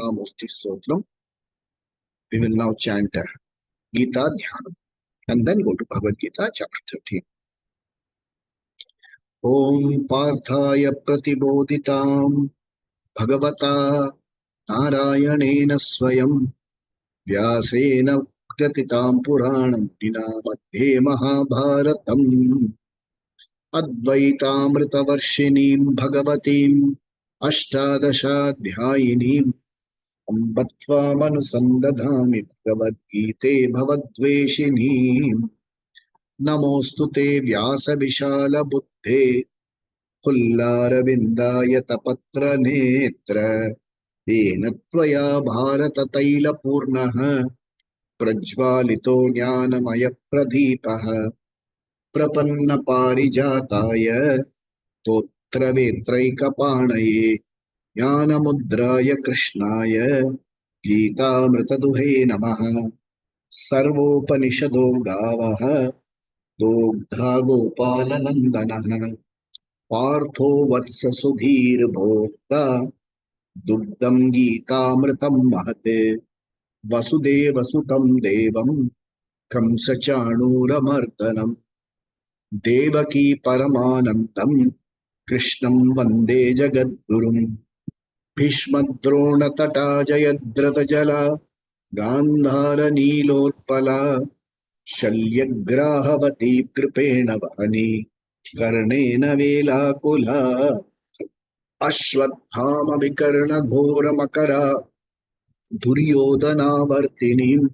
Mahamurti Stotram. We will now chant Gita Dhyanam and then go to Bhagavad Gita chapter 13. Om Parthaya Pratibodhitam Bhagavata Narayanena Swayam Vyasena Kratitam Puranam Dina Madhye Mahabharatam Advaitamritavarshinim Bhagavatim Ashtadashadhyayinim Ambatva Manusandadhami Bhagavad Gite Bhavadveshinim Namostute Vyasa Vishala Buddhe Pullaravindayatapatra Netra Enatvaya Bharata Taila Purnaha Prajvalito Jnanamaya Pradhipaha Prapanna Parijataya Totra Vetraikapanaye Jnanamudraya Krishnaya Gita Mritaduhe Namaha Sarvopanishado Gavaha Dogdha Gopalanandanaha Partho Vatsa Sudhir Bhokta Dugdam Gitamritam Mahate Vasudeva Sutam Devam Kamsachanuramartanam Devaki Paramanandam Krishnam Vande Jagadgurum Bhishmadrona Tata Jayadrata Jala Gandhara Nilotpala Shalyagrahavati Kripena Vani Karnena Velakula Ashwathama Vikarna Ghora Makara Duryodhana Vartinim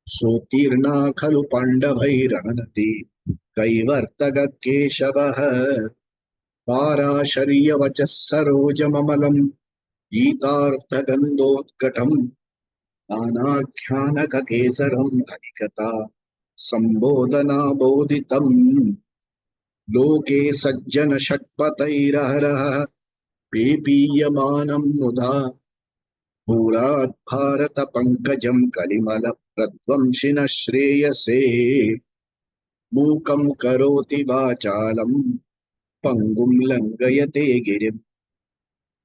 Sotirna Khalu Pandavairanati Kaivartaga Keshavaha Parasharya Vachasarojamamalam Gitartha Gandotkatam Anakyanaka Kesaram Adhikata Sambodhana Bodhitam Loke Sajjana Shakpatairahara Pepiyamanam Mudha Purat Bharata Pankajam Kalimala Pradvamshina Shreyase Mukam Karoti Vachalam Pangum Langayate Girim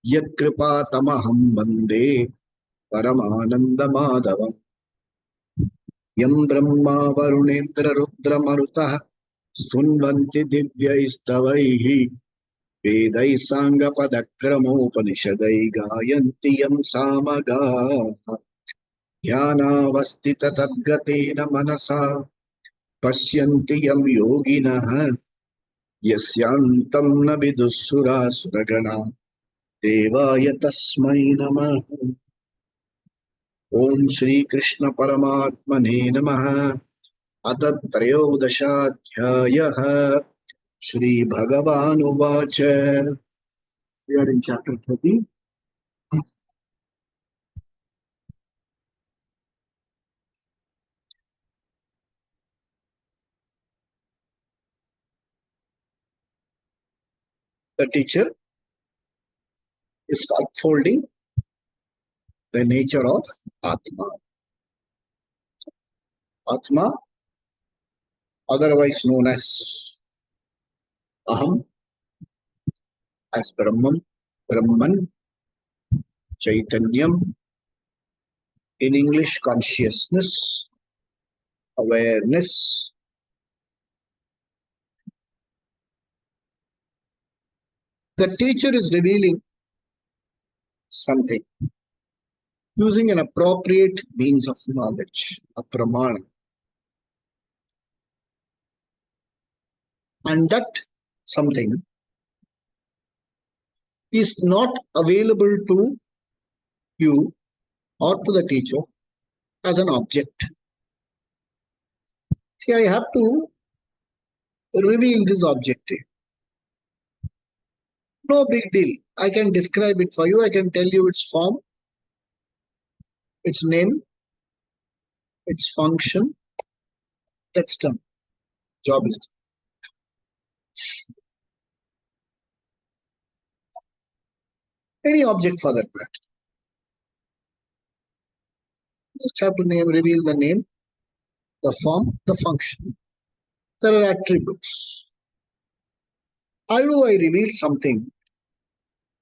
Yakripa Tamaham Vande Paramananda Madhavam Yam Brahma Varunendra Rudra Marutah Stunvanti Divyaistavaihi Vedai Sangha Padakramopanishadai Gayanti Yam Samaga Dhyana Vastita Tadgatena Manasa Pashyanti Yam Yoginaha Yasyantam Nabidusura Suragana Devaya Tasmai Namaha Om Shri Krishna Paramatmane Namaha Atatrayodashaadhyayah Shri Bhagavan Uvacha. We are in chapter 13. The teacher is unfolding the nature of Atma. Atma, otherwise known as Aham, as Brahman, Chaitanyam, in English consciousness, awareness. The teacher is revealing something using an appropriate means of knowledge, a pramana. And that something is not available to you or to the teacher as an object. See, I have to reveal this objective. No big deal. I can describe it for you. I can tell you its form, its name, its function. That's done. Job is done. Any object for that matter. Just have to reveal the name, the form, the function. There are attributes. How do I reveal something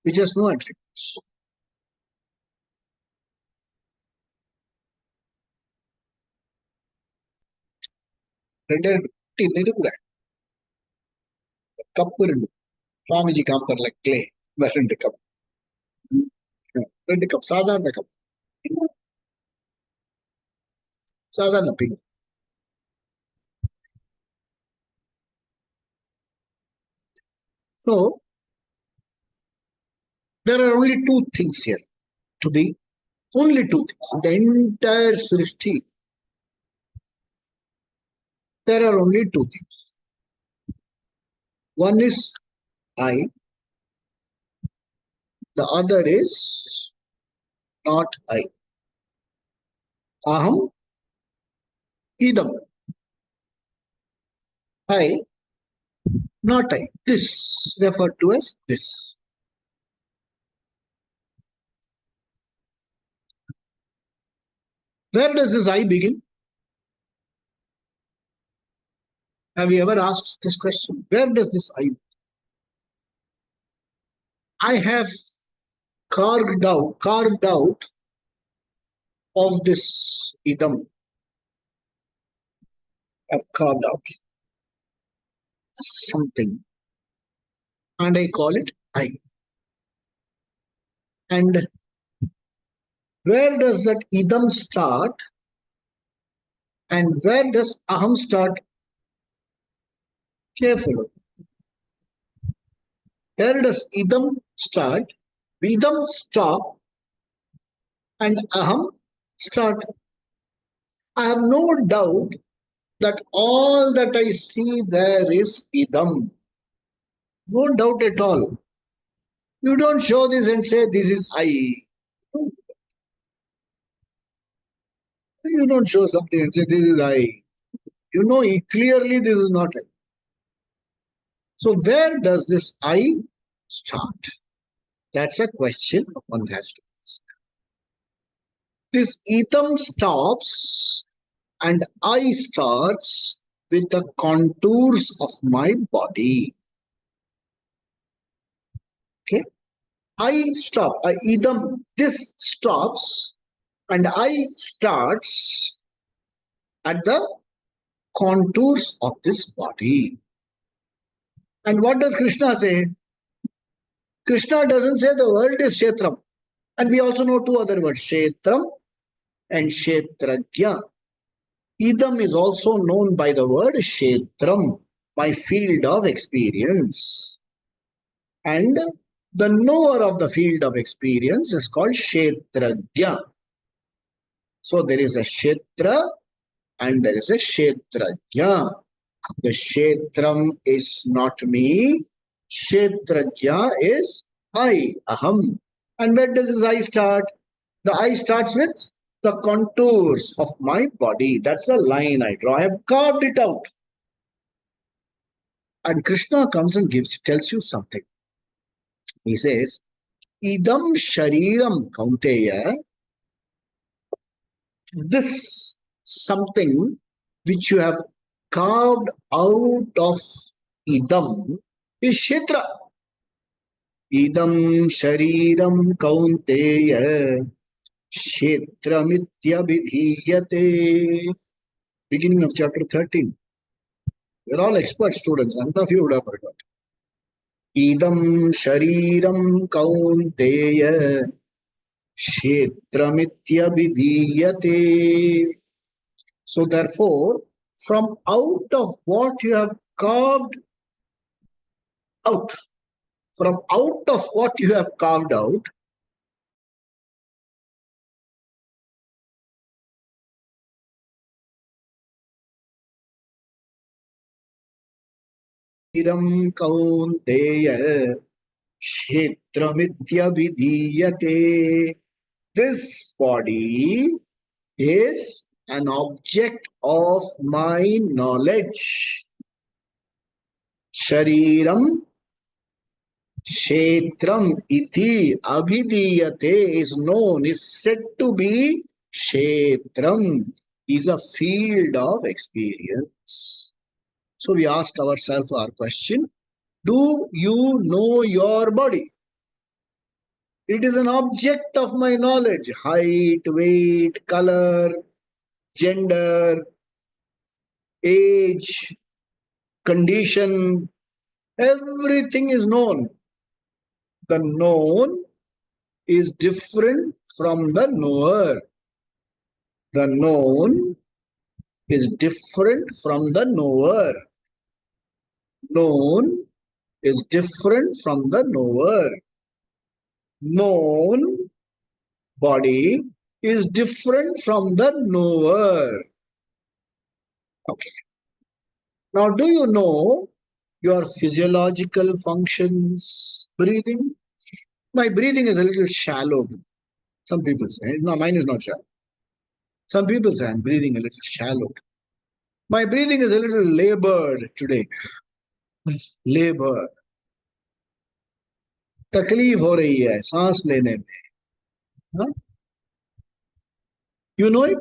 which has no attributes? ಇದು ಕೂಡ ಕಪ್ಪು రెండు Swamiji ಕಾಂಪರ್ like clay రెండు cup రెండు cup ಸಾಧಾರಣ cup ಸಾಧಾರಣ pin. So there are only two things here to be, only two things in the entire Srishti. There are only two things. One is I, the other is not I. Aham, idam. I, not I. This, referred to as this. Where does this I begin? Have you ever asked this question? Where does this I begin? I have carved out of this idam. I've carved out something and I call it I. And where does that idam start and where does aham start? Careful. Where does idam start? Idam stop and aham start. I have no doubt that all that I see there is idam. No doubt at all. You don't show this and say this is I. You don't show something and say this is I. You know clearly this is not I. So where does this I start? That's a question one has to ask. This idam stops and I starts with the contours of my body. Okay? I stop. Idam, this stops and I starts at the contours of this body. And what does Krishna say? Krishna doesn't say the word is Kshetram. And we also know two other words, Kshetram and Kshetrajna. Idam is also known by the word Kshetram, my field of experience. And the knower of the field of experience is called Kshetrajna. So there is a Kshetra and there is a Kshetrajna. The Kshetram is not me. Kshetrajna is I, aham. And where does this I start? The I starts with the contours of my body. That's the line I draw. I have carved it out. And Krishna comes and tells you something. He says, idam shariram kaunteya. This something which you have carved out of idam is Kshetra. Idam shariram kaunteya Kshetramityabhidhiyate. Beginning of chapter 13. We're all expert students. None of you would have forgot. Idam shariram kaunteya Kshetramityabhidhiyate. So therefore, from out of what you have carved out, from out of what you have carved out, iram kaunteya Kshetramityabhidhiyate. This body is an object of my knowledge. Shariram Kshetram iti abhidiyate is known, is said to be Kshetram, is a field of experience. So we ask ourselves our question, do you know your body? It is an object of my knowledge. Height, weight, color, gender, age, condition, everything is known. The known is different from the knower. The known is different from the knower. Known is different from the knower. Known body is different from the knower. Okay. Now, do you know your physiological functions? Breathing? My breathing is a little shallow. Some people say, no, mine is not shallow. Some people say I'm breathing a little shallow. My breathing is a little labored today. Labor. तकलीफ हो रही है सांस लेने में. Huh? You know it?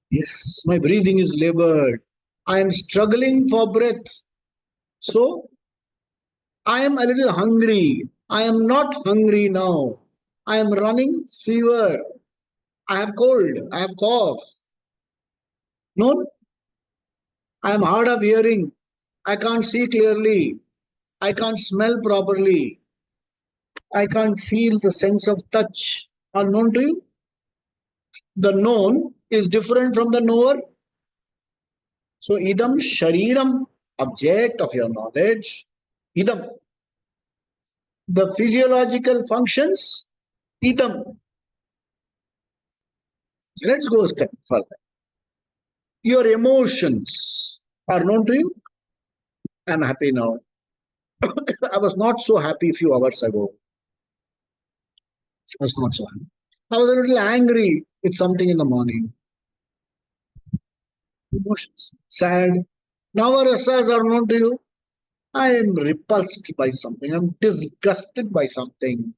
Yes, my breathing is labored. I am struggling for breath. So, I am a little hungry. I am not hungry now. I am running fever. I have cold. I have cough. No, I am hard of hearing. I can't see clearly. I can't smell properly. I can't feel the sense of touch. Are known to you? The known is different from the knower. So, idam shariram, object of your knowledge. Idam. The physiological functions. Idam. So let's go a step further. Your emotions are known to you. I'm happy now. I was not so happy a few hours ago. I was not so happy. I was a little angry with something in the morning. Emotions. Sad. Navarasas are known to you. I am repulsed by something. I'm disgusted by something.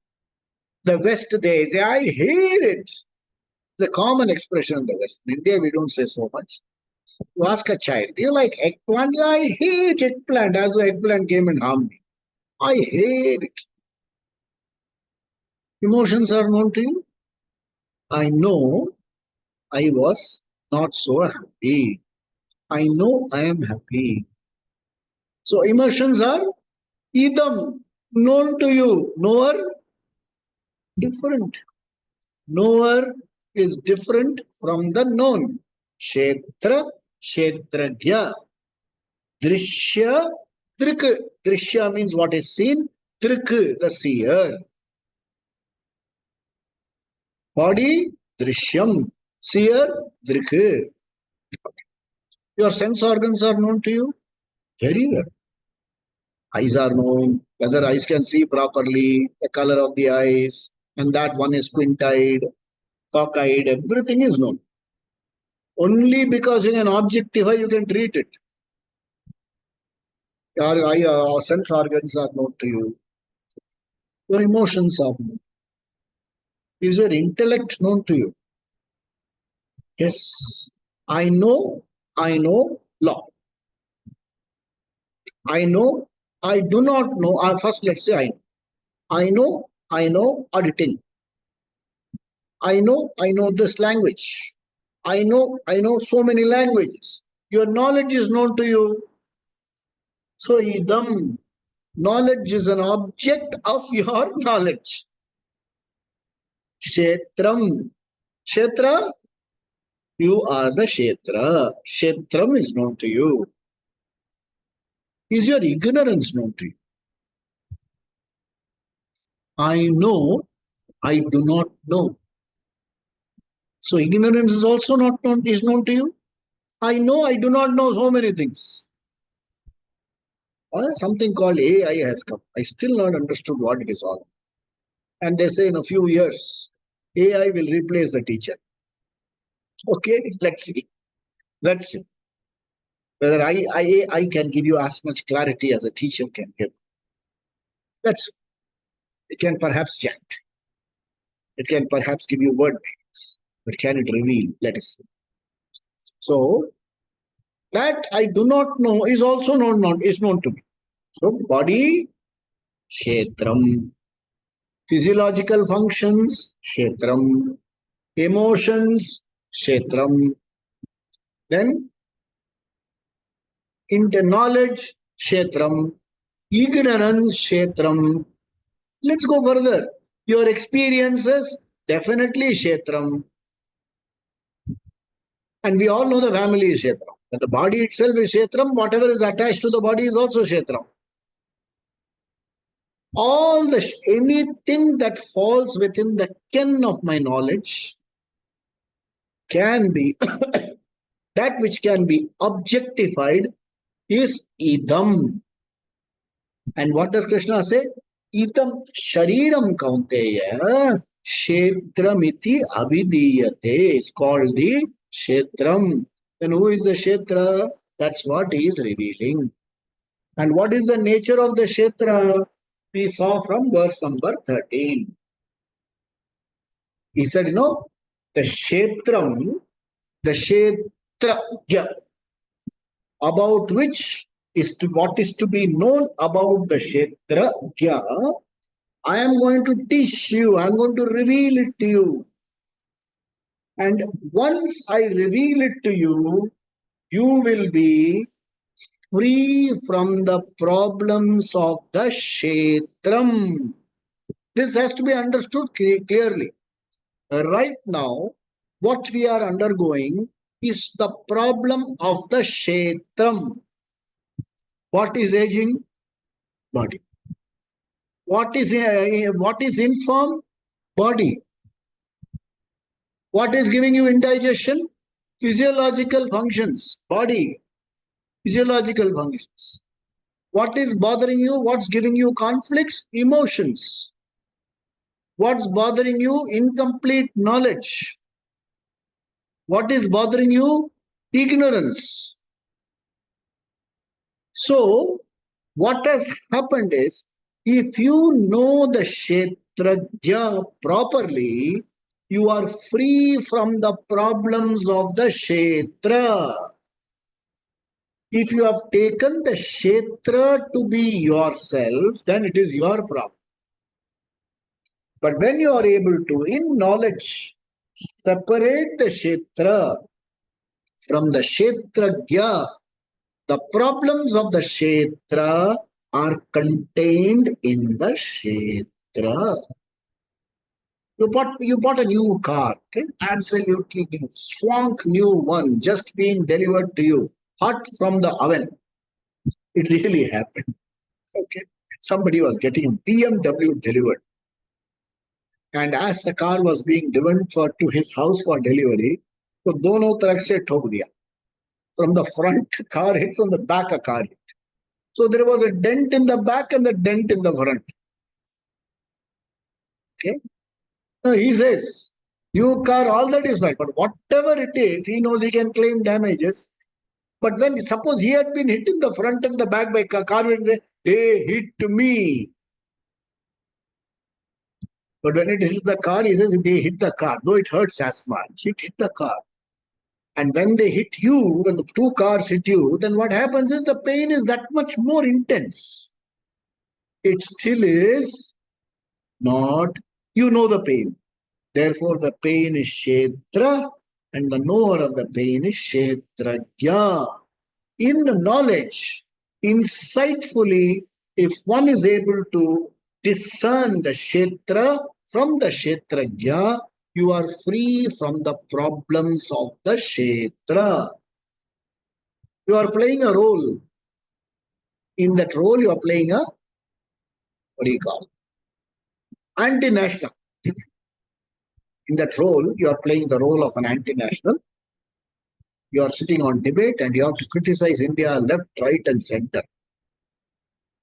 The West, they say, I hate it. The common expression in the West. In India, we don't say so much. You ask a child, do you like eggplant? I hate eggplant, as though eggplant came and harmed me. I hate it. Emotions are known to you. I know I was not so happy. I know I am happy. So emotions are idam, known to you. Knower, different. Knower is different from the known. Kshetra, kshetrajya. Drishya, drik. Drishya means what is seen. Drik, the seer. Body, drishyam. Seer, drik. Your sense organs are known to you very well. Eyes are known, whether eyes can see properly, the color of the eyes, and that one is squint-eyed, cock-eyed, everything is known. Only because in an objectify you can treat it. Your sense organs are known to you. Your emotions are known. Is your intellect known to you? Yes. I know law. I know, I do not know. First, let's say I know auditing. I know this language. I know so many languages. Your knowledge is known to you. So, idam, knowledge is an object of your knowledge. Kshetram. Kshetra, you are the Kshetra. Kshetram is known to you. Is your ignorance known to you? I know, I do not know. So ignorance is also not known, is known to you. I know, I do not know so many things. Something called AI has come. I still not understood what it is all. And they say in a few years, AI will replace the teacher. Okay, let's see. Let's see. Whether I can give you as much clarity as a teacher can give. Let's see. It can perhaps chant. It can perhaps give you word names. But can it reveal? Let us see. So, that I do not know is also known to me. So, body, kshetram. Physiological functions, kshetram. Emotions, kshetram. Then, Into knowledge, Kshetram. Ignorance, Kshetram. Let's go further. Your experiences, definitely Kshetram. And we all know the family is Kshetram. But the body itself is Kshetram. Whatever is attached to the body is also Kshetram. Anything that falls within the ken of my knowledge can be that which can be objectified is idam. And what does Krishna say? Idam shariram kaunteya kshetramiti avidiyate. It's called the kshetram. Then who is the kshetra? That's what he is revealing. And what is the nature of the kshetra? We saw from verse number 13. He said, the kshetram, the kshetrajya, about which is what is to be known about the kshetrajya, I am going to teach you, I am going to reveal it to you. And once I reveal it to you, you will be free from the problems of the kshetram. This has to be understood clearly. Right now, what we are undergoing is the problem of the kshetram. What is aging? Body. What is infirm? Body. What is giving you indigestion? Physiological functions. Body. Physiological functions. What is bothering you? What's giving you conflicts? Emotions. What's bothering you? Incomplete knowledge. What is bothering you? Ignorance. So, what has happened is, if you know the kshetrajya properly, you are free from the problems of the kshetra. If you have taken the kshetra to be yourself, then it is your problem. But when you are able to, in knowledge, separate the kshetra from the kshetrajya, the problems of the kshetra are contained in the kshetra. You bought a new car, okay? Absolutely new, swank new one, just being delivered to you, hot from the oven. It really happened. Okay, somebody was getting a BMW delivered, and as the car was being driven to his house for delivery, तो दोनों तरफ से ठोक दिया. From the front, car hit. From the back, a car hit. So there was a dent in the back and a dent in the front. Okay. So he says, new car, all that is fine. But whatever it is, he knows he can claim damages. But when, suppose he had been hit in the front and the back by a car, they hit me. But when it hits the car, he says they hit the car. Though it hurts as much, it hit the car. And when they hit you, when the two cars hit you, then what happens is the pain is that much more intense. It still is not, you know the pain. Therefore, the pain is kshetra and the knower of the pain is kshetrajya. In knowledge, insightfully, if one is able to discern the kshetra from the kshetrajya, you are free from the problems of the kshetra. You are playing a role. In that role, you are playing a, what do you call it? Anti-national. In that role, you are playing the role of an anti-national. You are sitting on debate and you have to criticize India left, right and center.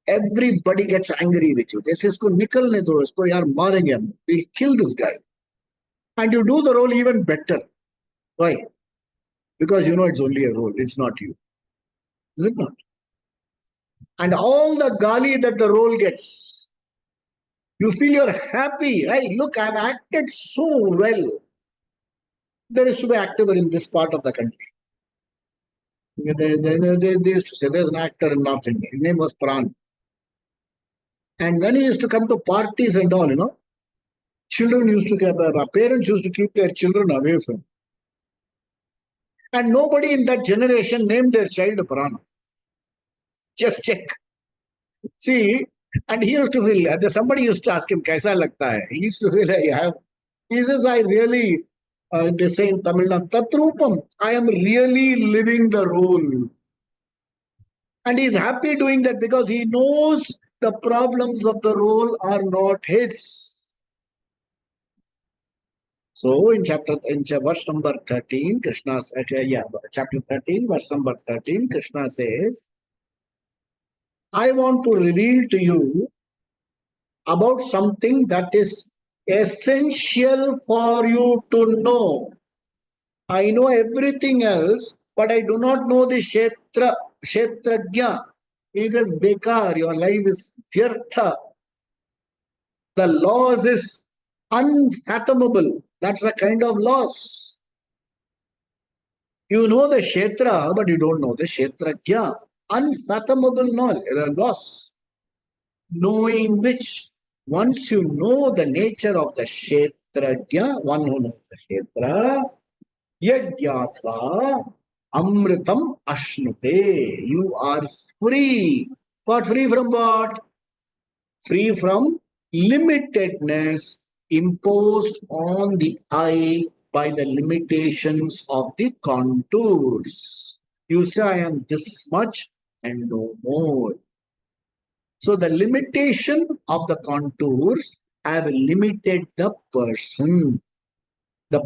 Everybody gets angry with you. They say, isko nikalne do, isko yaar marenge, we'll kill this guy. And you do the role even better. Why? Because you know it's only a role, it's not you. Is it not? And all the gali that the role gets, you feel you're happy. Hey, look, I've acted so well. There is to be actor in this part of the country. They used to say there's an actor in North India. His name was Pran. And when he used to come to parties and all, children used to, parents used to keep their children away from him. And nobody in that generation named their child Pran. Just check. See, and he used to feel, somebody used to ask him, Kaisa lagta hai? He used to feel, he says, I really, they say in Tamil Nadu, Tatrupam, I am really living the role. And he's happy doing that because he knows the problems of the role are not his. So in verse number 13, Krishna, chapter 13, verse number 13, Krishna says, I want to reveal to you about something that is essential for you to know. I know everything else, but I do not know the Kshetrajna. He says, Bekar, your life is vyartha. The loss is unfathomable. That's a kind of loss. You know the Kshetra, but you don't know the Kshetrajna. Unfathomable loss. Knowing which, once you know the nature of the Kshetrajna, one who knows the Kshetra, Yagyatva Amritam Ashnute. You are free. But free from what? Free from limitedness imposed on the eye by the limitations of the contours. You say, I am this much and no more. So the limitation of the contours have limited the person, the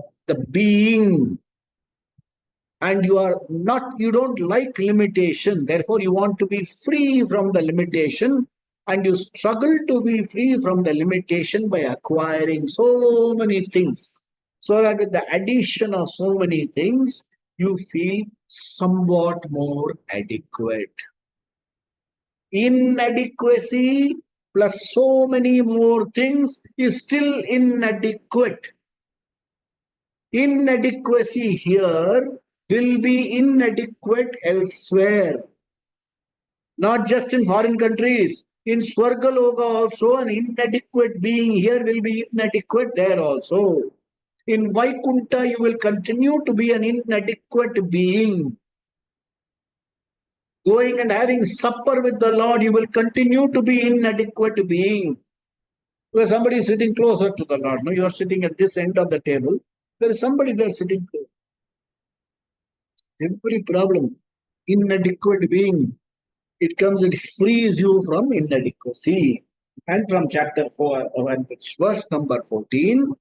being. And you don't like limitation. Therefore, you want to be free from the limitation, and you struggle to be free from the limitation by acquiring so many things. So that with the addition of so many things, you feel somewhat more adequate. Inadequacy plus so many more things is still inadequate. Inadequacy here will be inadequate elsewhere. Not just in foreign countries. In Swargaloka also, an inadequate being here will be inadequate there also. In Vaikunta, you will continue to be an inadequate being. Going and having supper with the Lord, you will continue to be inadequate being. Where somebody is sitting closer to the Lord. No, you are sitting at this end of the table. There is somebody there sitting close. Every problem, inadequate being, it comes and frees you from inadequacy. And from chapter 4, verse number 14,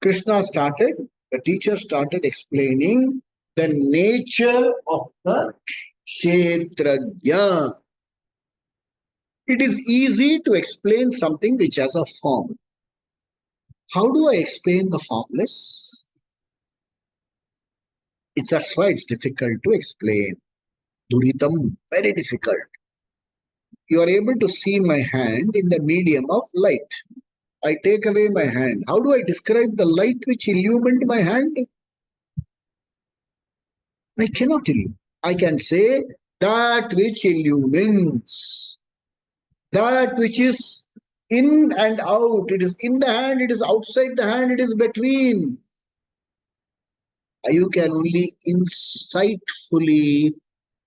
the teacher started explaining the nature of the Kshetrajna. It is easy to explain something which has a form. How do I explain the formless? That's why it's difficult to explain. Duritam, very difficult. You are able to see my hand in the medium of light. I take away my hand. How do I describe the light which illumined my hand? I cannot illuminate. I can say that which illumines. That which is in and out. It is in the hand, it is outside the hand, it is between. You can only insightfully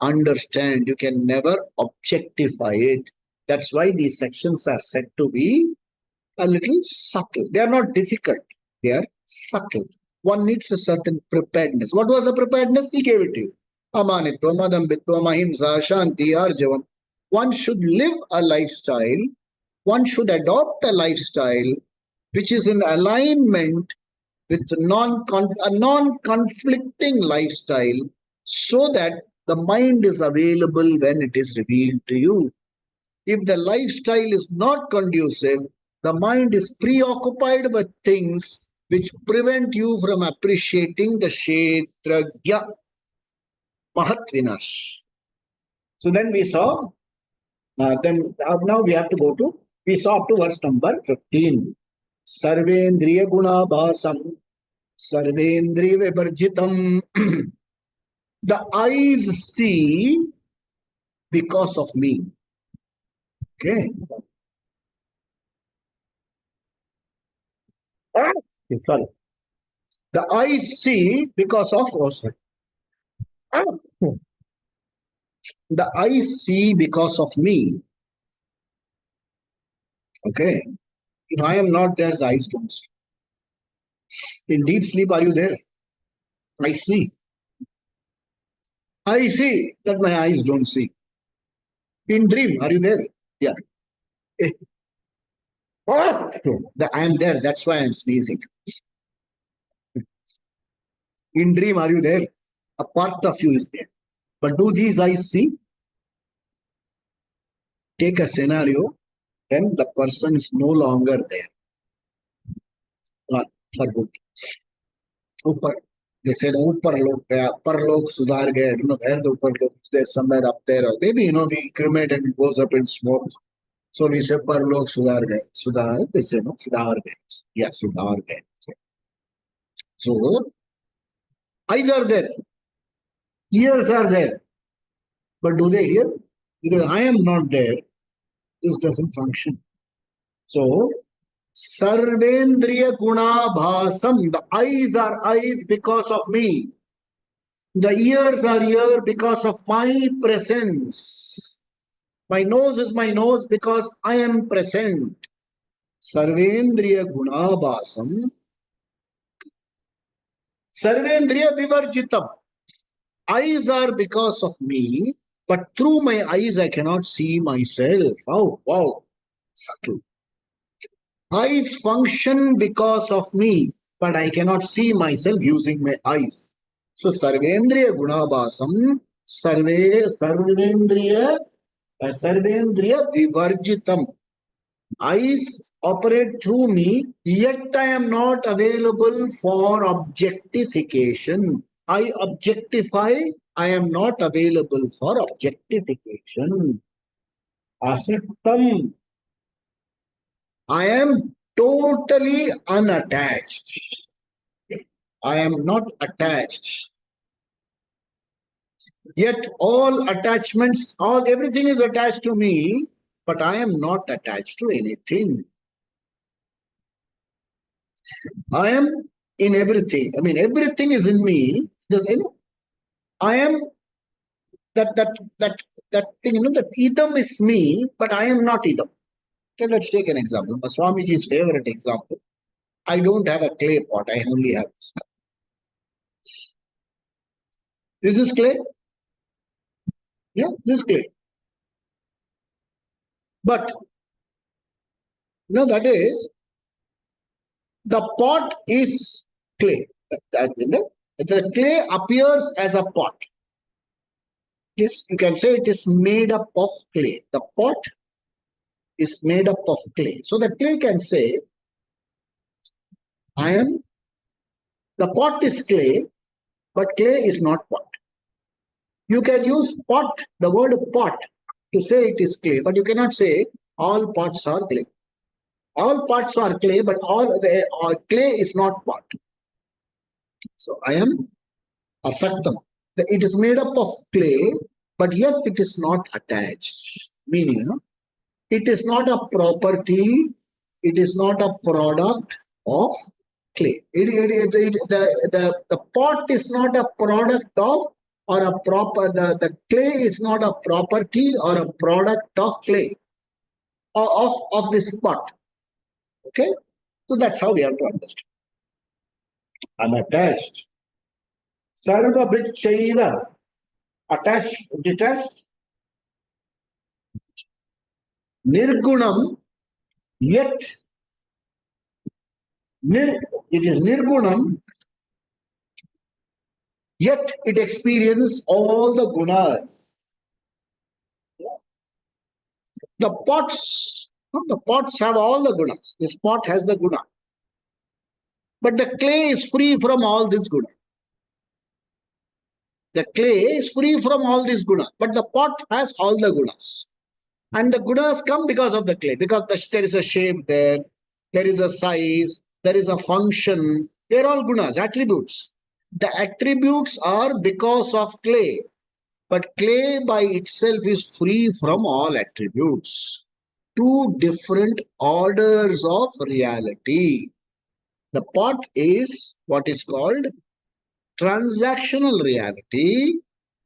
understand. You can never objectify it. That's why these sections are said to be a little subtle. They are not difficult. They are subtle. One needs a certain preparedness. What was the preparedness? He gave it to you. Amanitvam, adambitvam, ahimsa, shanti, arjavam. One should live a lifestyle. One should adopt a lifestyle which is in alignment with a non-conflicting lifestyle, so that the mind is available when it is revealed to you. If the lifestyle is not conducive, the mind is preoccupied with things which prevent you from appreciating the Kshetrajna, Mahatvinash. So then we saw, now we have to we saw up to verse number 15. Sarvendriya guna bhasam, sarvendriya vivarjitam. The eyes see because of me. Okay. Sorry. The eyes see because of us. The eyes see because of me. Okay. If I am not there, the eyes don't see. In deep sleep, are you there? I see. I see that my eyes don't see. In dream, are you there? Yeah. Eh, I am there. That's why I'm sneezing. In dream, are you there? A part of you is there. But do these eyes see? Take a scenario when the person is no longer there. Gone for good. Upar. They said Upar Lok gaya, Parlok Sudhar gaya. I don't know where the Upar Lok is there, somewhere up there. Or maybe, we cremate and it goes up in smoke. So we say Parlok Sudhar gaya. Sudhar, they say no, Sudhar gaya. Yeah, Sudhar gaya. So, eyes are there, ears are there. But do they hear? Because I am not there, this doesn't function. So, Sarvendriya Guna Bhasam, the eyes are eyes because of me. The ears are here because of my presence. My nose is my nose because I am present. Sarvendriya Guna Bhasam. Sarvendriya Vivarjitam. Eyes are because of me, but through my eyes I cannot see myself. Oh, wow. Subtle. Eyes function because of me, but I cannot see myself using my eyes. So, Sarvendriya Gunabhasam, Sarvendriya Vivarjitam. Eyes operate through me, yet I am not available for objectification. I objectify, I am not available for objectification. Asaktam. I am totally unattached. I am not attached. Yet all attachments, everything is attached to me, but I am not attached to anything. I am in everything. I mean, everything is in me. I am that thing, that idam is me, but I am not idam. Okay, let's take an example. Swamiji's favorite example. I don't have a clay pot. I only have this cup. This is clay. Yeah, this is clay. But that is, the pot is clay. The clay appears as a pot. Yes, you can say it is made up of clay. The pot is made up of clay. So the clay can say, the pot is clay, but clay is not pot. You can use pot, the word pot, to say it is clay, but you cannot say all pots are clay. All pots are clay, but clay is not pot. So I am asaktam. It is made up of clay, but yet it is not attached. Meaning, it is not a property, it is not a product of clay. The pot is not a product of, or a proper, the clay is not a property or a product of clay, of this pot. Okay? So that's how we have to understand. Unattached. Sarva Britchaiva. Attached, detached. Nirgunam, yet it is nirgunam, yet it experiences all the gunas. The pots have all the gunas. This pot has the guna. But the clay is free from all this guna. The clay is free from all this guna. But the pot has all the gunas. And the gunas come because of the clay. Because there is a shape there. There is a size. There is a function. They are all gunas, attributes. The attributes are because of clay. But clay by itself is free from all attributes. Two different orders of reality. The pot is what is called transactional reality.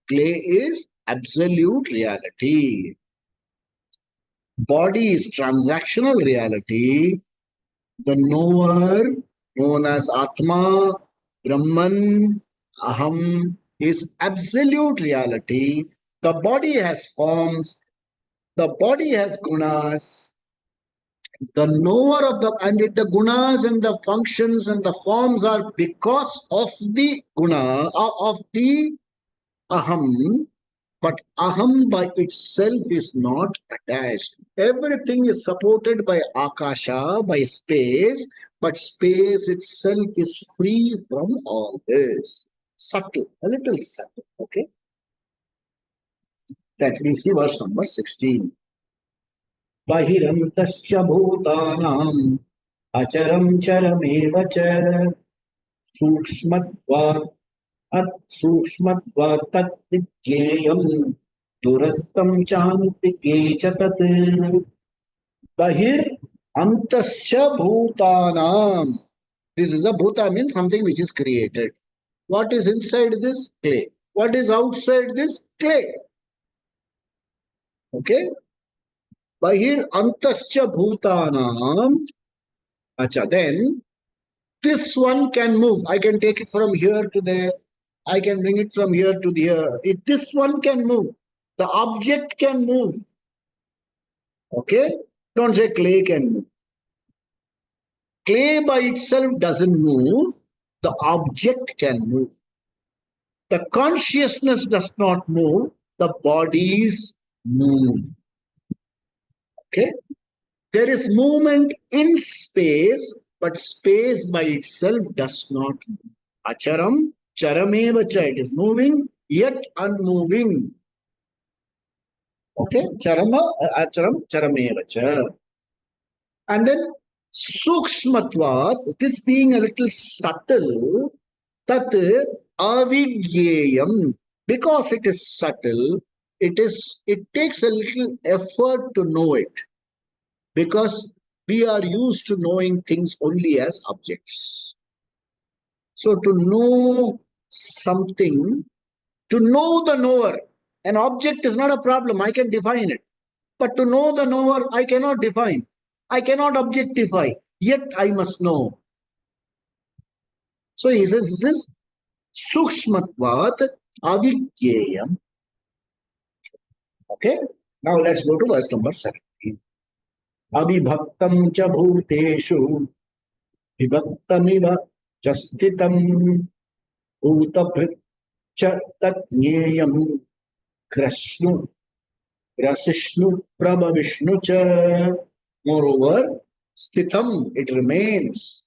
Clay is absolute reality. Body is transactional reality. The knower, known as Atma, Brahman, Aham, is absolute reality. The body has forms, the body has gunas. The knower of the gunas and the functions and the forms are because of the guna, of the Aham, but Aham by itself is not attached. Everything is supported by Akasha, by space, but space itself is free from all this. Subtle, a little subtle. Okay? That we see verse number 16. Bahirantascha bhutanam acharam charamev cha सूक्ष्मत्वात् सूक्ष्मत्वात् तत् विज्ञेयम् दूरस्थं चान्तिके च तत् बहिर् अंतश्च bhutanam. This is a bhuta, means something which is created. What is inside this? Clay. What is outside this? Clay. Okay? Bahir antascha bhutanam. Acha, then this one can move. I can take it from here to there. I can bring it from here to there. This one can move. The object can move. Okay? Don't say clay can move. Clay by itself doesn't move. The object can move. The consciousness does not move. The bodies move. Okay? There is movement in space, but space by itself does not move. Acharam, charameva cha. It is moving, yet unmoving. Okay? Charama, acharam, charameva cha. And then sukshmatvat, this being a little subtle, tat avigyeyam. Because it is subtle, it takes a little effort to know it. Because we are used to knowing things only as objects. So to know something, to know the knower, an object is not a problem, I can define it. But to know the knower, I cannot define. I cannot objectify, yet I must know. So he says, this is sukshmatvat avigyeyam. Okay, now let's go to verse number 17. Abhibhaktam cha bhuteshu vibhaktamiva cha sthitam bhutabhrit cha tatnyeyam krashnu rasishnu prabhavishnu cha. Moreover, sthitam, it remains.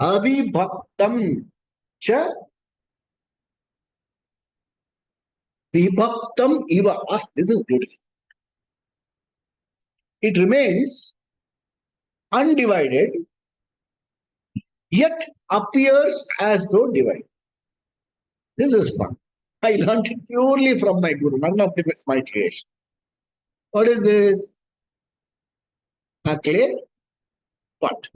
Abhibhaktam cha vibhaktam iva. This is beautiful. It remains undivided, yet appears as though divided. This is fun. I learned it purely from my guru. None of them is my creation. What is this? A clay pot.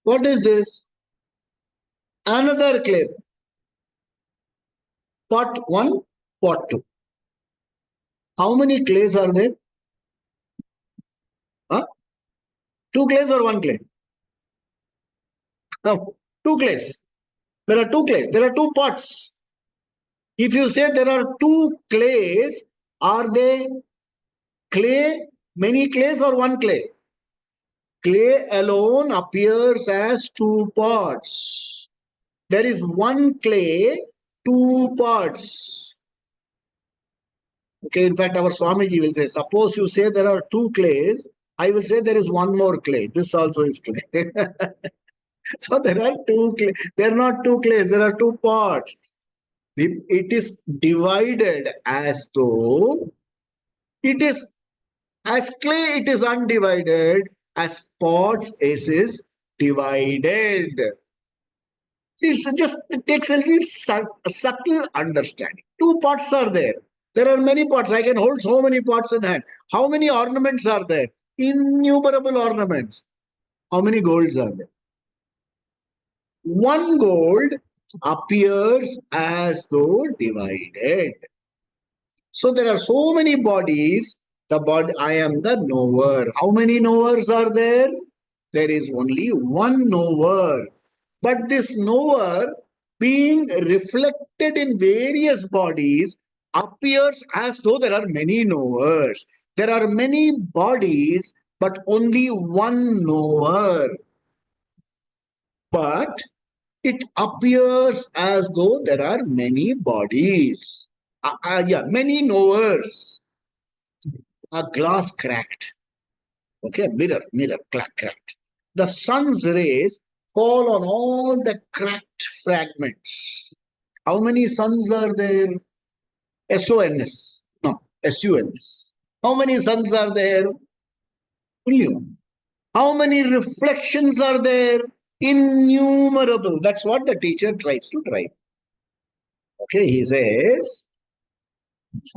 What is this? Another clay. Pot 1, pot 2. How many clays are there? Huh? 2 clays or 1 clay? No, 2 clays. There are 2 clays. There are 2 pots. If you say there are 2 clays, are they clay, many clays or 1 clay? Clay alone appears as 2 pots. There is 1 clay, 2 pots. Okay, in fact, our Swamiji will say, suppose you say there are 2 clays, I will say there is 1 more clay. This also is clay. So there are 2 clay. There are not 2 clays, there are 2 pots. It is divided as though it is, as clay it is undivided, as pots it is divided. It takes a little subtle understanding. 2 pots are there. There are many pots. I can hold so many pots in hand. How many ornaments are there? Innumerable ornaments. How many golds are there? 1 gold appears as though divided. So there are so many bodies. The body, I am the knower. How many knowers are there? There is only one knower. But this knower, being reflected in various bodies, appears as though there are many knowers. There are many bodies, but only one knower. But it appears as though there are many bodies. Yeah, many knowers. A glass cracked. Okay, mirror, cracked. The sun's rays fall on all the cracked fragments. How many suns are there? SONS. No, SUNS. How many suns are there? Only one. How many reflections are there? Innumerable. That's what the teacher tries to drive. Okay, he says,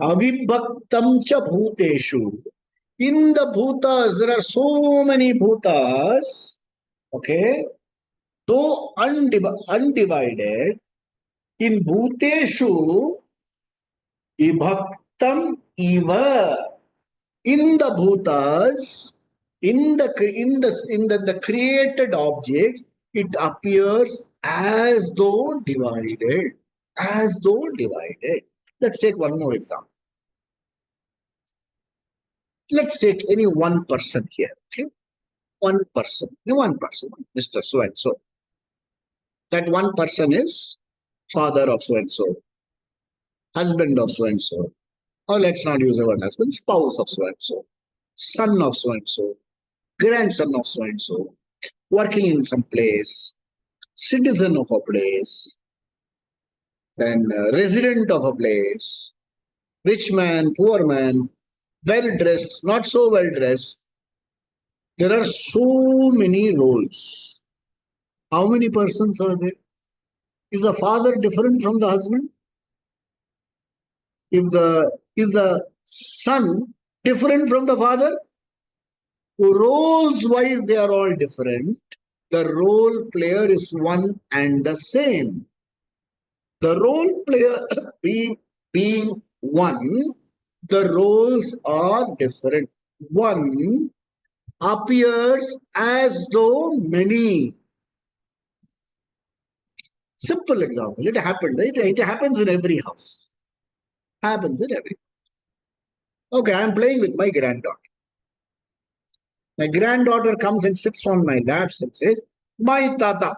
Avibhaktam cha bhuteshu. In the bhutas, there are so many bhutas. Okay, though undivided, in bhuteshu, vibhaktam eva. In the bhutas, in the created object, it appears as though divided. As though divided. Let's take one more example. Let's take any one person here. Okay, one person, Mr. So and so. That one person is father of so and so, husband of so and so, or let's not use the word husband, spouse of so and so, son of so and so, grandson of so and so, working in some place, citizen of a place, then resident of a place, rich man, poor man, well dressed, not so well dressed. There are so many roles. How many persons are there? Is the father different from the husband? Is the son different from the father? Roles wise, they are all different. The role player is one and the same. The role player being one, the roles are different. One appears as though many. Simple example. It happened. It happens in every house. Happens in every. Okay, I'm playing with my granddaughter. My granddaughter comes and sits on my lap and says, "My tata."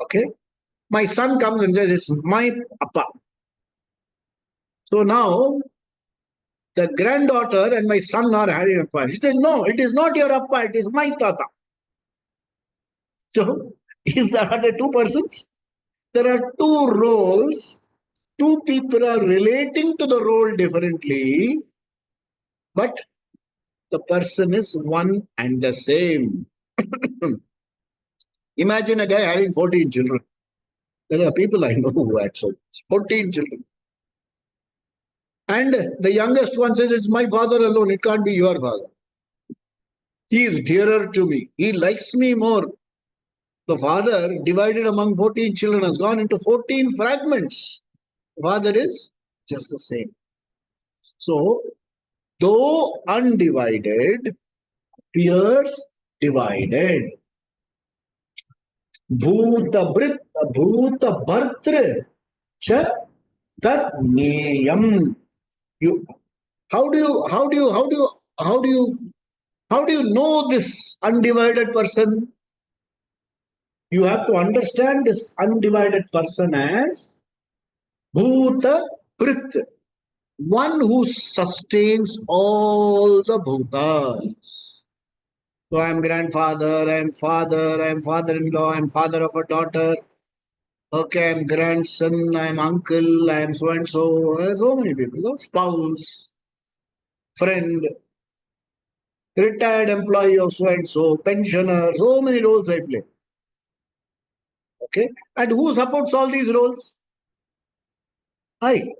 Okay. My son comes and says, "It's my appa." So now the granddaughter and my son are having a fight. She says, "No, it is not your appa, it is my tata." So are there two persons? There are two roles. Two people are relating to the role differently, but the person is one and the same. Imagine a guy having 14 children. There are people I know who had so 14 children. And the youngest one says, "It's my father alone, it can't be your father. He is dearer to me. He likes me more." The father, divided among 14 children, has gone into 14 fragments. The father is just the same. So, though undivided, appears divided. Bhuta bhartra cha tat neyam. How do you know this undivided person? You have to understand this undivided person as Bhuta Prit, one who sustains all the Bhutas. So I am grandfather, I am father, I am father-in-law, I am father of a daughter. Okay, I am grandson, I am uncle, I am so and so. So many people, spouse, friend, retired employee of so and so, pensioner, so many roles I play. Okay, and who supports all these roles? I.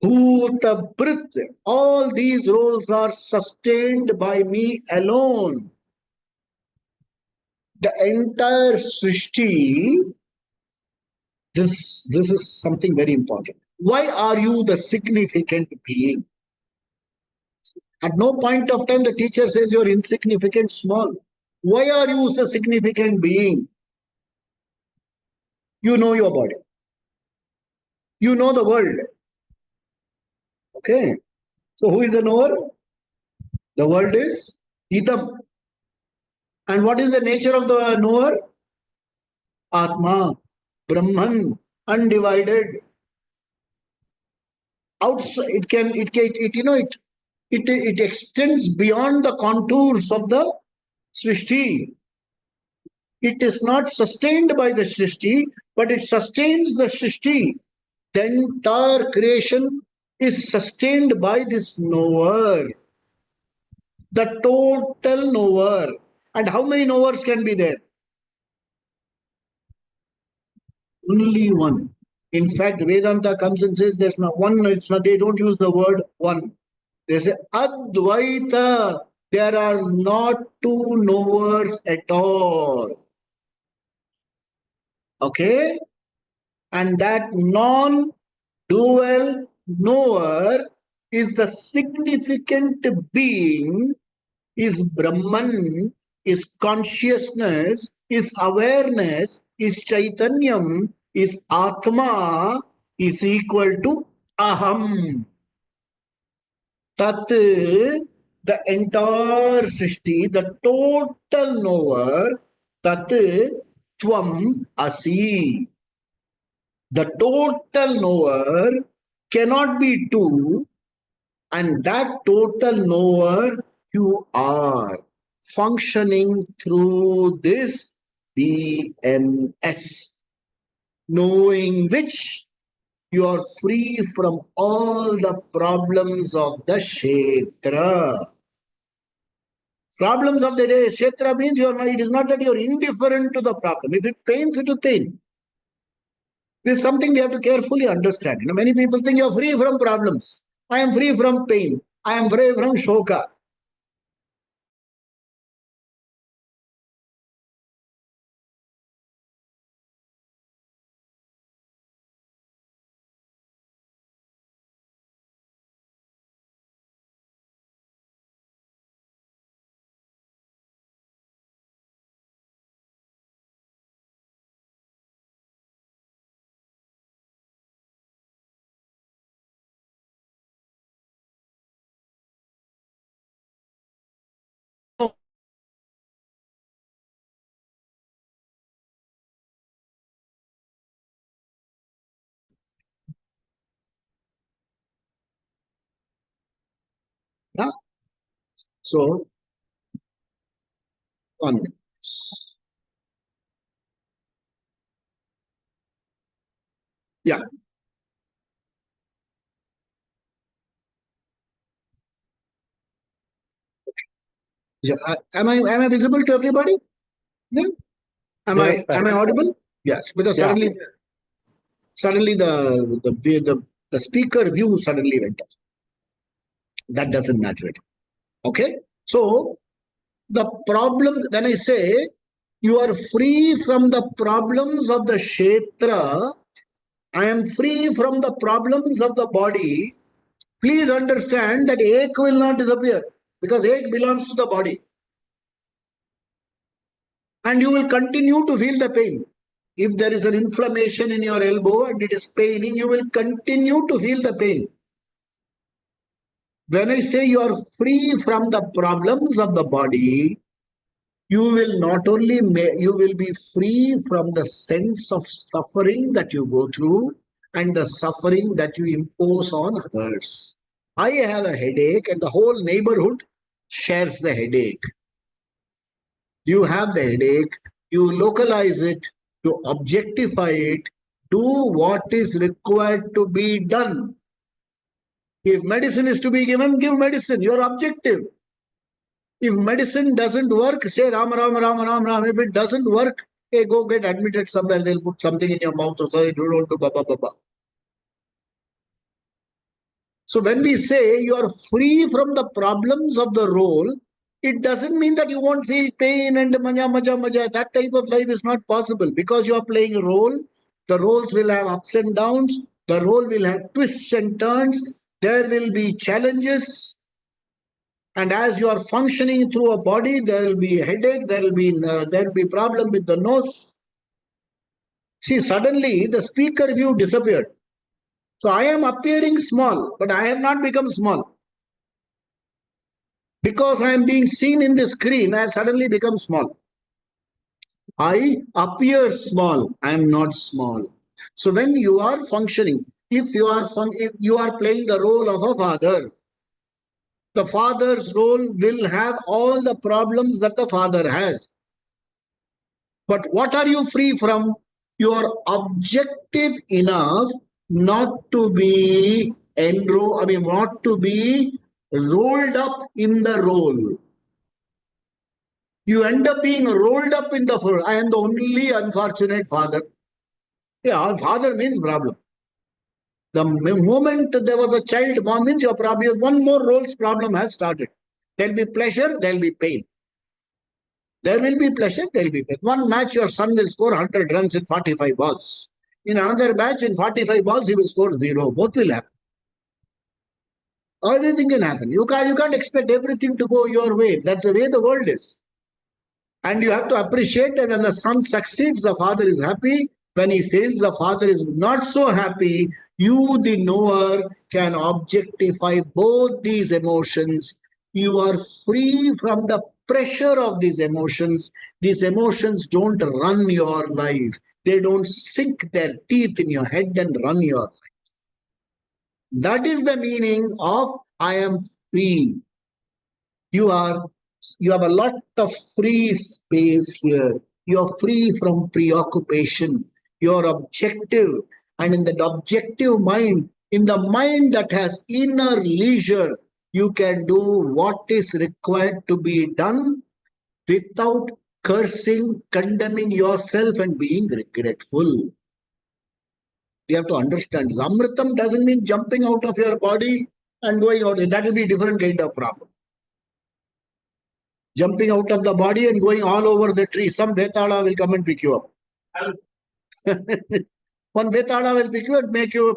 Bhuta Brit. All these roles are sustained by me alone. The entire Srishti, this is something very important. Why are you the significant being? At no point of time the teacher says you're insignificant, small. Why are you the significant being? You know your body. You know the world. Okay. So who is the knower? The world is Idam. And what is the nature of the knower? Atma, Brahman, undivided. Outside, it extends beyond the contours of the Srishti. It is not sustained by the Srishti, but it sustains the Srishti. The entire creation is sustained by this knower, the total knower. And how many knowers can be there? Only one. In fact, Vedanta comes and says there's not one, it's not, they don't use the word one. They say Advaita. There are not two knowers at all. Okay? And that non-dual knower is the significant being, is Brahman, is consciousness, is awareness, is Chaitanyam, is Atma, is equal to Aham. Tat, the entire Srishti, the total knower, Tat Tvam Asi. The total knower cannot be two, and that total knower you are functioning through this BMS, knowing which you are free from all the problems of the Kshetra. Problems of the day, Kshetra means it is not that you are indifferent to the problem. If it pains, it will pain. This is something we have to carefully understand. Many people think you're free from problems. I am free from pain. I am free from shoka. Yeah? So, 1 minute. Yeah. Yeah. Am I visible to everybody? Yeah. Yes, Am I audible? Yes. Because Yeah. suddenly the speaker view suddenly went off. That doesn't matter. Okay. So the problem, when I say you are free from the problems of the Kshetra, I am free from the problems of the body. Please understand that ache will not disappear because ache belongs to the body. And you will continue to feel the pain. If there is an inflammation in your elbow and it is paining, you will continue to feel the pain. When I say you are free from the problems of the body, you will not only you will be free from the sense of suffering that you go through and the suffering that you impose on others. I have a headache and the whole neighborhood shares the headache. You have the headache, you localize it, you objectify it, do what is required to be done. If medicine is to be given, give medicine. Your objective. If medicine doesn't work, say Ram, Ram, Ram, Ram, Ram. If it doesn't work, hey, go get admitted somewhere. They'll put something in your mouth or say, don't do baba baba. So when we say you are free from the problems of the role, It doesn't mean that you won't feel pain and maja, maja, maja. That type of life is not possible because you are playing a role. The roles will have ups and downs. The role will have twists and turns. There will be challenges. And as you are functioning through a body, there will be a headache. There will be problem with the nose. See, suddenly the speaker view disappeared. So I am appearing small, but I have not become small. Because I am being seen in the screen, I have suddenly become small. I appear small. I am not small. So when you are functioning, if you are playing the role of a father, the father's role will have all the problems that the father has. But what are you free from? You are objective enough not to be not to be rolled up in the role. You end up being rolled up in the role. I am the only unfortunate father. Yeah, father means problem. The moment there was a child born means your problem, one more role's problem has started. There'll be pleasure, there'll be pain. There will be pleasure, there will be pain. One match, your son will score 100 runs in 45 balls. In another match, in 45 balls, he will score 0. Both will happen. Everything can happen. You can't expect everything to go your way. That's the way the world is. And you have to appreciate that when the son succeeds, the father is happy. When he fails, the father is not so happy. You, the knower, can objectify both these emotions. You are free from the pressure of these emotions. These emotions don't run your life. They don't sink their teeth in your head and run your life. That is the meaning of I am free. You have a lot of free space here. You are free from preoccupation. You are objective. And in that objective mind, in the mind that has inner leisure, you can do what is required to be done without cursing, condemning yourself, and being regretful. You have to understand this. Amritam doesn't mean jumping out of your body and going out. That will be a different kind of problem. Jumping out of the body and going all over the tree. Some Vetala will come and pick you up. One Vetala will pick you and make you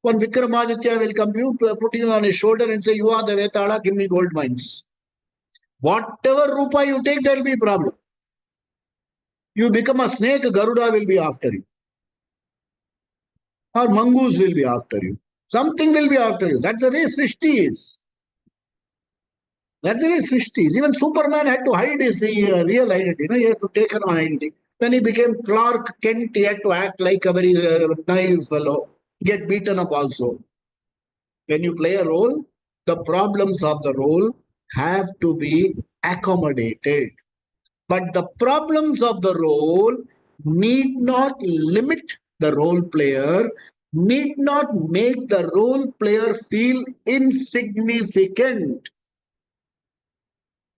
one Vikramaditya will come you, put you on his shoulder and say, you are the Vetala, give me gold mines. Whatever rupa you take, there will be a problem. You become a snake, Garuda will be after you. Or mongoose will be after you. Something will be after you. That's the way Srishti is. That's the way Srishti is. Even Superman had to hide his real identity. He had to take an identity. When he became Clark Kent, he had to act like a very naive fellow. Get beaten up also. When you play a role, the problems of the role have to be accommodated. But the problems of the role need not limit the role player, need not make the role player feel insignificant.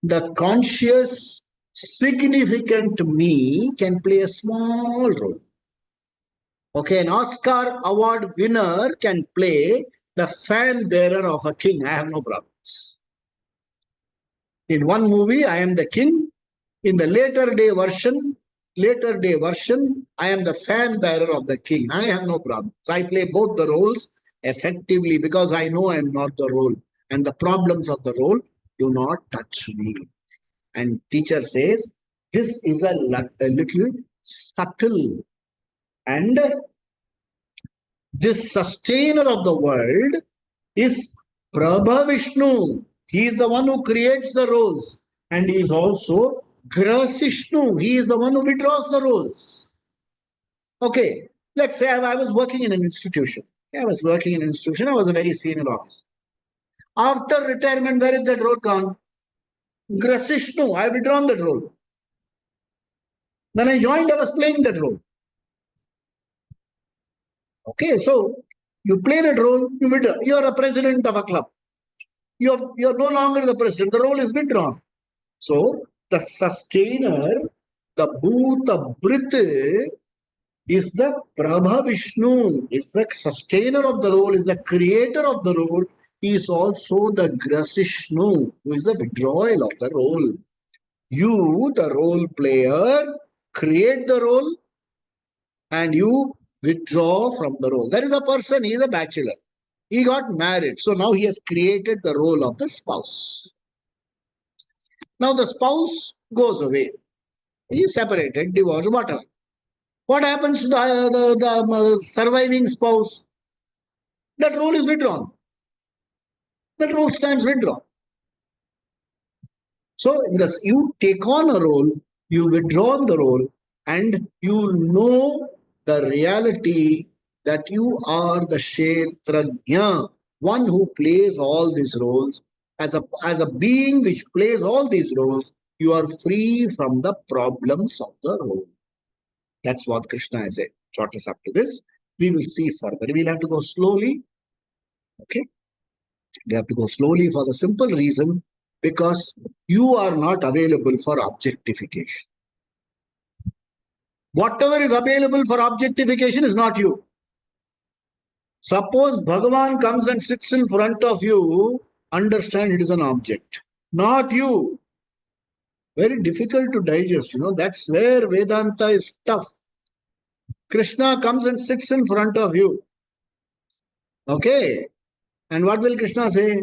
The conscious, significant me can play a small role. Okay, an Oscar award winner can play the fan bearer of a king. I have no problems. In one movie, I am the king. In the later day version, I am the fan bearer of the king. I have no problems. I play both the roles effectively because I know I am not the role. And the problems of the role do not touch me. And teacher says, this is a little subtle. And this sustainer of the world is Prabha Vishnu. He is the one who creates the roles. And he is also Grasishnu. He is the one who withdraws the roles. Okay, let's say I was working in an institution. I was a very senior officer. After retirement, where is that role gone? Grasishnu. I have withdrawn that role. When I joined, I was playing that role. Okay, so you play that role, you withdraw. You are a president of a club. You are no longer the president. The role is withdrawn. So the sustainer, the Bhuta Bhriti, is the Prabha Vishnu, is the sustainer of the role, is the creator of the role, is also the Grasishnu, who is the withdrawal of the role. You, the role player, create the role and you withdraw from the role. There is a person, he is a bachelor. He got married. So now he has created the role of the spouse. Now the spouse goes away. He is separated, divorced, whatever. What happens to the surviving spouse? That role is withdrawn. That role stands withdrawn. So in this, you take on a role, you withdraw the role, and you know the reality that you are the Kshetrajna, one who plays all these roles. As a being which plays all these roles, you are free from the problems of the role. That's what Krishna has taught us up to this. We will see further. We'll have to go slowly. Okay. We have to go slowly for the simple reason because you are not available for objectification. Whatever is available for objectification is not you. Suppose Bhagavan comes and sits in front of you, understand it is an object, not you. Very difficult to digest, that's where Vedanta is tough. Krishna comes and sits in front of you. Okay. And what will Krishna say?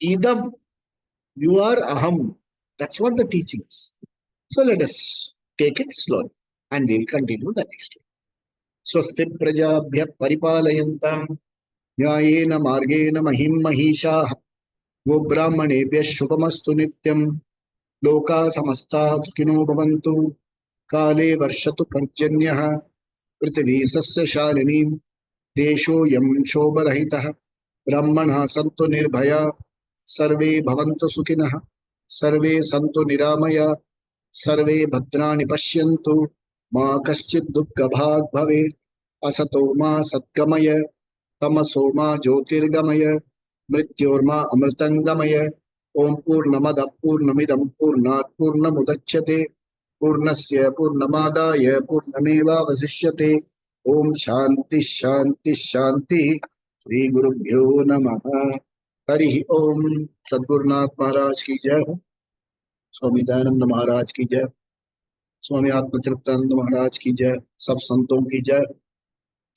Idam, you are aham. That's what the teaching is. So let us take it slowly and we'll continue the next one. Swasti prajabhya paripalayantam न्यायेन मार्गेण महिं महिषाः गोब्राह्मणेभ्यः शुभमस्तु नित्यं लोकाः समस्ताः सुखिनो भवन्तु काले वर्षतु पर्जन्यः पृथिवी सस्यशालिनी देशोऽयं क्षोभरहितः ब्राह्मणाः सन्तु निर्भयाः सर्वे भवन्तु सुखिनः सर्वे सन्तु निरामयाः सर्वे भद्राणि पश्यन्तु मा कश्चित् दुःखभाग् भवेत् असतो मा सद्गमय तमसो मा ज्योतिर्गमय मृत्योर्मा अमृतंगमय ओम पूर्णमद पूर्णमिदं पूर्णात् पूर्णमुदच्यते पूर्णस्य पूर्णमादाय पूर्णमेवावशिष्यते ओम शांति शांति शांति श्री गुरुभ्यो नमः हरि ओम सद्गुरुनाथ महाराज की जय हो स्वामी दयानंद महाराज की जय स्वामी आत्मतृप्तानंद महाराज की जय सब संतों की जय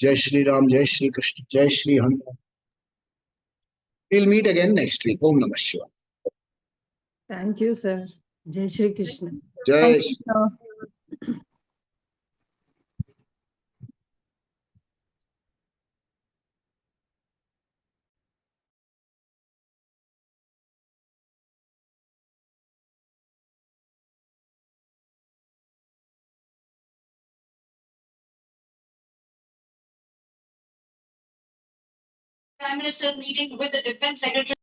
जय श्री राम जय श्री कृष्ण जय Shri Hanuman We'll meet again next week. Om Namah Shivaya. Thank you, sir. Jai Shri Krishna. Jai Thank you, Shri. sir. Prime Minister's meeting with the Defense Secretary.